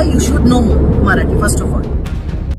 Mumbai, you should know Marathi first of all.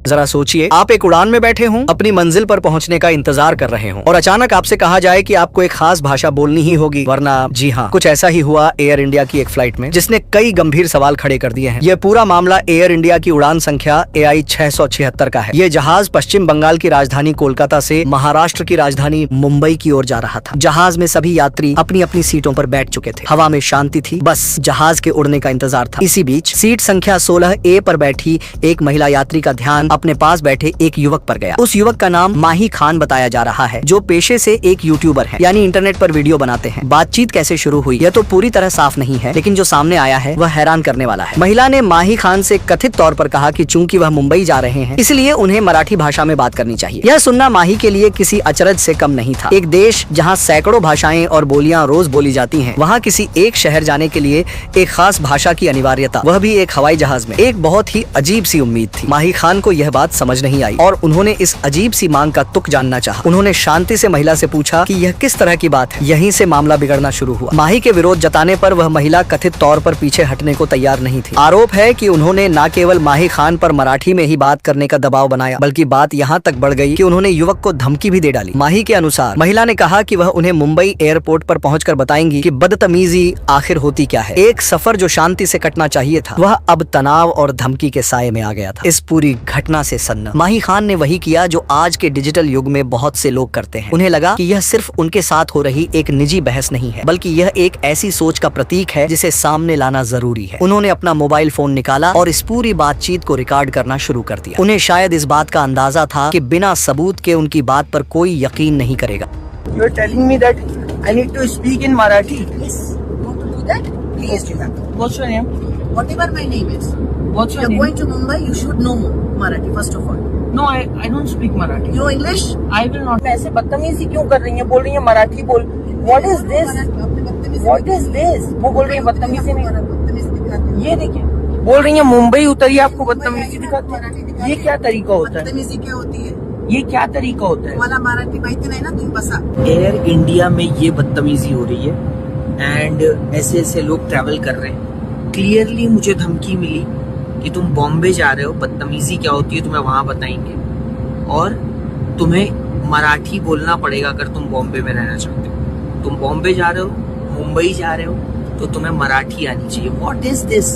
जरा सोचिए, आप एक उड़ान में बैठे हों, अपनी मंजिल पर पहुंचने का इंतजार कर रहे हों और अचानक आपसे कहा जाए कि आपको एक खास भाषा बोलनी ही होगी, वरना जी हाँ, कुछ ऐसा ही हुआ एयर इंडिया की एक फ्लाइट में, जिसने कई गंभीर सवाल खड़े कर दिए हैं। यह पूरा मामला एयर इंडिया की उड़ान संख्या AI 676 का है। यह जहाज पश्चिम बंगाल की राजधानी कोलकाता से महाराष्ट्र की राजधानी मुंबई की ओर जा रहा था। जहाज में सभी यात्री अपनी अपनी सीटों पर बैठ चुके थे। हवा में शांति थी, बस जहाज के उड़ने का इंतजार था। इसी बीच सीट संख्या 16A पर बैठी एक महिला यात्री का ध्यान अपने पास बैठे एक युवक पर गया। उस युवक का नाम माही खान बताया जा रहा है, जो पेशे से एक यूट्यूबर है, यानी इंटरनेट पर वीडियो बनाते हैं। बातचीत कैसे शुरू हुई यह तो पूरी तरह साफ नहीं है, लेकिन जो सामने आया है वह हैरान करने वाला है। महिला ने माही खान से कथित तौर पर कहा कि चूंकि वह मुंबई जा रहे हैं, इसलिए उन्हें मराठी भाषा में बात करनी चाहिए। यह सुनना माही के लिए किसी अचरज से कम नहीं था। एक देश जहाँ सैकड़ों भाषाएं और बोलियां रोज बोली जाती हैं, वहाँ किसी एक शहर जाने के लिए एक खास भाषा की अनिवार्यता, वह भी एक हवाई जहाज में, एक बहुत ही अजीब सी उम्मीद थी। माही खान को यह बात समझ नहीं आई और उन्होंने इस अजीब सी मांग का तुक जानना चाहा। उन्होंने शांति से महिला से पूछा कि यह किस तरह की बात है। यहीं से मामला बिगड़ना शुरू हुआ। माही के विरोध जताने पर वह महिला कथित तौर पर पीछे हटने को तैयार नहीं थी। आरोप है कि उन्होंने न केवल माही खान पर मराठी में ही बात करने का दबाव बनाया, बल्कि बात यहाँ तक बढ़ गई कि उन्होंने युवक को धमकी भी दे डाली। माही के अनुसार महिला ने कहा कि वह उन्हें मुंबई एयरपोर्ट पर पहुंचकर बताएंगी कि बदतमीजी आखिर होती क्या है। एक सफर जो शांति से कटना चाहिए था, वह अब तनाव और धमकी के साये में आ गया था। इस पूरी घटना से सन्न माही खान ने वही किया जो आज के डिजिटल युग में बहुत से लोग करते हैं। उन्हें लगा कि यह सिर्फ उनके साथ हो रही एक निजी बहस नहीं है, बल्कि यह एक ऐसी सोच का प्रतीक है जिसे सामने लाना जरूरी है। उन्होंने अपना मोबाइल फोन निकाला और इस पूरी बातचीत को रिकॉर्ड करना शुरू कर दिया। उन्हें शायद इस बात का अंदाजा था कि बिना सबूत के उनकी बात पर कोई यकीन नहीं करेगा। You are telling me that I need to speak in Marathi. Yes, you want to do that? Please do that. What's your name? Whatever my name is. What's your You're name? going to Mumbai, you should know Marathi first of all. No, I don't speak Marathi. You know English? I will not. ऐसे बदतमीजी क्यों कर रही है? बोल रही है मराठी बोल. What is this? What is this? वो बोल रही है बदतमीजी नहीं. ये देखिए, बोल रही है मुंबई उतरी आपको बदतमीजी दिखाती है. ये क्या तरीका होता है? बदतमीजी क्या होती है? ये क्या तरीका होता है? मला मराठी माहिती नाही ना, तुम्ही बसा. एयर इंडिया में ये बदतमीजी हो रही है एंड ऐसे ऐसे लोग ट्रैवल कर रहे हैं. क्लियरली मुझे धमकी मिली कि तुम बॉम्बे जा रहे हो, बदतमीजी क्या होती है तुम्हें वहां बताएंगे और तुम्हें मराठी बोलना पड़ेगा अगर तुम बॉम्बे में रहना चाहते हो. तुम बॉम्बे जा रहे हो, मुंबई जा रहे हो, तो तुम्हें मराठी आनी चाहिए. What is this?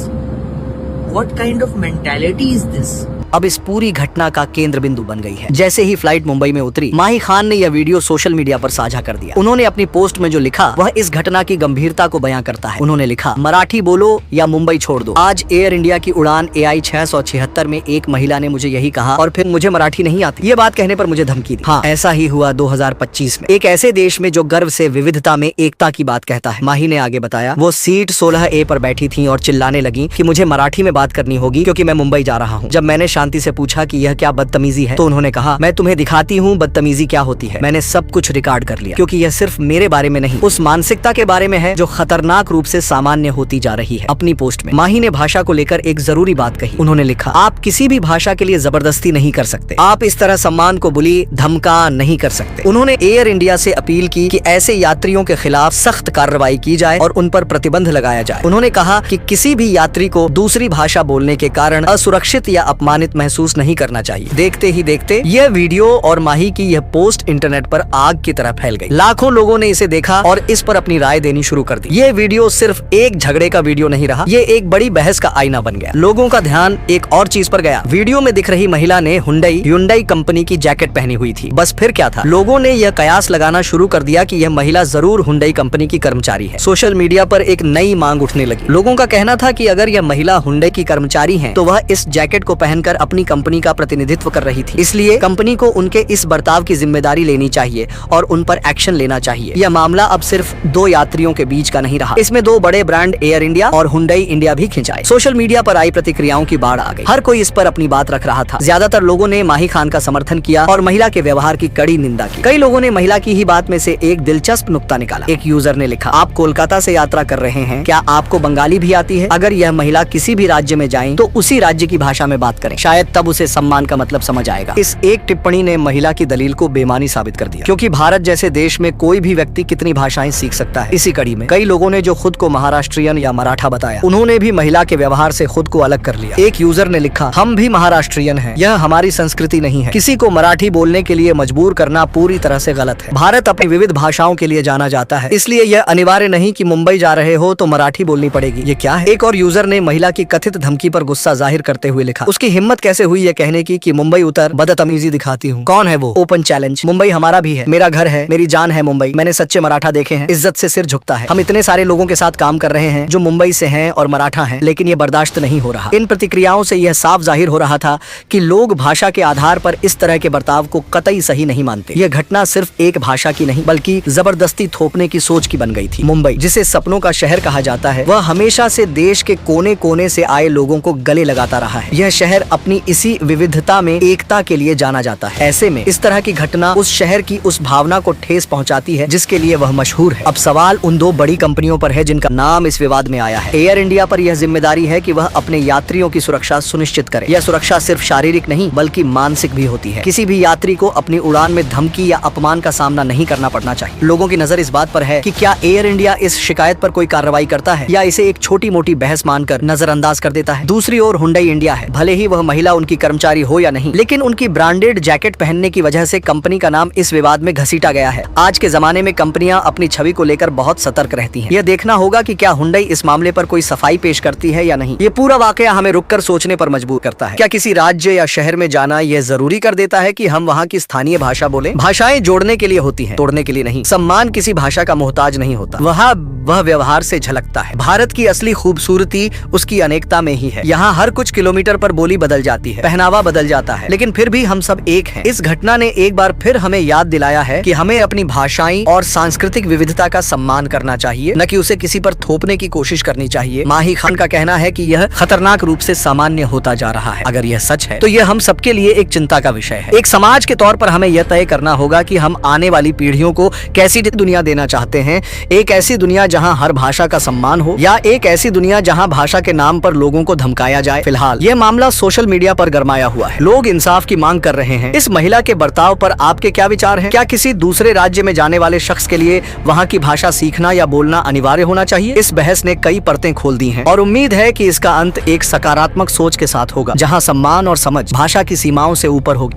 What kind of mentality is this? अब इस पूरी घटना का केंद्र बिंदु बन गई है। जैसे ही फ्लाइट मुंबई में उतरी, माही खान ने यह वीडियो सोशल मीडिया पर साझा कर दिया। उन्होंने अपनी पोस्ट में जो लिखा वह इस घटना की गंभीरता को बयां करता है। उन्होंने लिखा, मराठी बोलो या मुंबई छोड़ दो। आज एयर इंडिया की उड़ान AI 676 में एक महिला ने मुझे यही कहा और फिर मुझे मराठी नहीं आती। ये बात कहने पर मुझे धमकी दी। हाँ, ऐसा ही हुआ 2025 में, एक ऐसे देश में जो गर्व से विविधता में एकता की बात कहता है। माही ने आगे बताया, वो सीट 16A पर बैठी थी और चिल्लाने लगी कि मुझे मराठी में बात करनी होगी क्योंकि मैं मुंबई जा रहा हूँ। जब मैंने शांति से पूछा कि यह क्या बदतमीजी है, तो उन्होंने कहा, मैं तुम्हें दिखाती हूँ बदतमीजी क्या होती है। मैंने सब कुछ रिकॉर्ड कर लिया, क्योंकि यह सिर्फ मेरे बारे में नहीं, उस मानसिकता के बारे में है जो खतरनाक रूप से सामान्य होती जा रही है। अपनी पोस्ट में माही ने भाषा को लेकर एक जरूरी बात कही। उन्होंने लिखा, आप किसी भी भाषा के लिए जबरदस्ती नहीं कर सकते। आप इस तरह सम्मान को बुली धमका नहीं कर सकते। उन्होंने एयर इंडिया से अपील की कि ऐसे यात्रियों के खिलाफ सख्त कार्रवाई की जाए और उन पर प्रतिबंध लगाया जाए। उन्होंने कहा कि किसी भी यात्री को दूसरी भाषा बोलने के कारण असुरक्षित या अपमानित महसूस नहीं करना चाहिए। देखते ही देखते यह वीडियो और माही की यह पोस्ट इंटरनेट पर आग की तरह फैल गई। लाखों लोगों ने इसे देखा और इस पर अपनी राय देनी शुरू कर दी। ये वीडियो सिर्फ एक झगड़े का वीडियो नहीं रहा, ये एक बड़ी बहस का आईना बन गया। लोगों का ध्यान एक और चीज पर गया। वीडियो में दिख रही महिला ने हुंडई कंपनी की जैकेट पहनी हुई थी। बस फिर क्या था, लोगों ने यह कयास लगाना शुरू कर दिया कि यह महिला जरूर हुंडई कंपनी की कर्मचारी है। सोशल मीडिया पर एक नई मांग उठने लगी। लोगों का कहना था कि अगर यह महिला हुंडई की कर्मचारी है, तो वह इस जैकेट को पहनकर अपनी कंपनी का प्रतिनिधित्व कर रही थी, इसलिए कंपनी को उनके इस बर्ताव की जिम्मेदारी लेनी चाहिए और उन पर एक्शन लेना चाहिए। यह मामला अब सिर्फ दो यात्रियों के बीच का नहीं रहा, इसमें दो बड़े ब्रांड एयर इंडिया और हुंडई इंडिया भी खिंचाए। सोशल मीडिया पर आई प्रतिक्रियाओं की बाढ़ आ गई। हर कोई इस पर अपनी बात रख रहा था। ज्यादातर लोगों ने माही खान का समर्थन किया और महिला के व्यवहार की कड़ी निंदा की। कई लोगों ने महिला की ही बात में से एक दिलचस्प नुक्ता निकाला। एक यूजर ने लिखा, आप कोलकाता से यात्रा कर रहे हैं, क्या आपको बंगाली भी आती है? अगर यह महिला किसी भी राज्य में जाए तो उसी राज्य की भाषा में बात करें, शायद तब उसे सम्मान का मतलब समझ आएगा। इस एक टिप्पणी ने महिला की दलील को बेमानी साबित कर दिया, क्योंकि भारत जैसे देश में कोई भी व्यक्ति कितनी भाषाएं सीख सकता है। इसी कड़ी में कई लोगों ने जो खुद को महाराष्ट्रियन या मराठा बताया, उन्होंने भी महिला के व्यवहार से खुद को अलग कर लिया। एक यूजर ने लिखा, हम भी महाराष्ट्रियन हैं, यह हमारी संस्कृति नहीं है। किसी को मराठी बोलने के लिए मजबूर करना पूरी तरह से गलत है। भारत अपनी विविध भाषाओं के लिए जाना जाता है, इसलिए यह अनिवार्य नहीं कि मुंबई जा रहे हो तो मराठी बोलनी पड़ेगी। ये क्या है? एक और यूजर ने महिला की कथित धमकी पर गुस्सा जाहिर करते हुए लिखा, उसकी हिम्मत कैसे हुई यह कहने की कि मुंबई उतर, बदतमीजी दिखाती हूँ। कौन है वो? Open challenge. मुंबई हमारा भी है, मेरा घर है, मेरी जान है मुंबई। मैंने सच्चे मराठा देखे हैं, इज्जत से सिर झुकता है। हम इतने सारे लोगों के साथ काम कर रहे हैं जो मुंबई से हैं और मराठा हैं, लेकिन ये बर्दाश्त नहीं हो रहा। इन प्रतिक्रियाओं से यह साफ जाहिर हो रहा था कि लोग भाषा के आधार पर इस तरह के बर्ताव को कतई सही नहीं मानते। यह घटना सिर्फ एक भाषा की नहीं, बल्कि जबरदस्ती थोपने की सोच की बन गई थी। मुंबई, जिसे सपनों का शहर कहा जाता है, वह हमेशा से देश के कोने कोने से आए लोगों को गले लगाता रहा है। यह शहर अपनी इसी विविधता में एकता के लिए जाना जाता है। ऐसे में इस तरह की घटना उस शहर की उस भावना को ठेस पहुंचाती है जिसके लिए वह मशहूर है। अब सवाल उन दो बड़ी कंपनियों पर है जिनका नाम इस विवाद में आया है। एयर इंडिया पर यह जिम्मेदारी है कि वह अपने यात्रियों की सुरक्षा सुनिश्चित करे। यह सुरक्षा सिर्फ शारीरिक नहीं बल्कि मानसिक भी होती है। किसी भी यात्री को अपनी उड़ान में धमकी या अपमान का सामना नहीं करना पड़ना चाहिए। लोगों की नजर इस बात पर है कि क्या एयर इंडिया इस शिकायत पर कोई कार्रवाई करता है या इसे एक छोटी मोटी बहस मानकर नजरअंदाज कर देता है। दूसरी ओर हुंडई इंडिया है। भले ही वह महिला उनकी कर्मचारी हो या नहीं, लेकिन उनकी ब्रांडेड जैकेट पहनने की वजह से कंपनी का नाम इस विवाद में घसीटा गया है। आज के जमाने में कंपनियां अपनी छवि को लेकर बहुत सतर्क रहती हैं। यह देखना होगा कि क्या हुंडई इस मामले पर कोई सफाई पेश करती है या नहीं। ये पूरा वाकया हमें रुककर सोचने पर मजबूर करता है। क्या किसी राज्य या शहर में जाना यह जरूरी कर देता है कि हम वहाँ की स्थानीय भाषा बोलें? भाषाएं जोड़ने के लिए होती हैं, तोड़ने के लिए नहीं। सम्मान किसी भाषा का मोहताज नहीं होता, वह व्यवहार से झलकता है। भारत की असली खूबसूरती उसकी अनेकता में ही है। यहाँ हर कुछ किलोमीटर पर बोली बदल जाती है, पहनावा बदल जाता है, लेकिन फिर भी हम सब एक हैं। इस घटना ने एक बार फिर हमें याद दिलाया है कि हमें अपनी भाषाई और सांस्कृतिक विविधता का सम्मान करना चाहिए, न कि उसे किसी पर थोपने की कोशिश करनी चाहिए। माही खान का कहना है कि यह खतरनाक रूप से सामान्य होता जा रहा है। अगर यह सच है तो यह हम सबके लिए एक चिंता का विषय है। एक समाज के तौर पर हमें यह तय करना होगा कि हम आने वाली पीढ़ियों को कैसी दुनिया देना चाहते हैं। एक ऐसी दुनिया जहां हर भाषा का सम्मान हो, या एक ऐसी दुनिया जहां भाषा के नाम पर लोगों को धमकाया जाए। फिलहाल यह मामला सोशल मीडिया पर गरमाया हुआ है। लोग इंसाफ की मांग कर रहे हैं। इस महिला के बर्ताव पर आपके क्या विचार हैं? क्या किसी दूसरे राज्य में जाने वाले शख्स के लिए वहां की भाषा सीखना या बोलना अनिवार्य होना चाहिए? इस बहस ने कई परतें खोल दी हैं और उम्मीद है कि इसका अंत एक सकारात्मक सोच के साथ होगा, जहां सम्मान और समझ भाषा की सीमाओं से ऊपर होगी।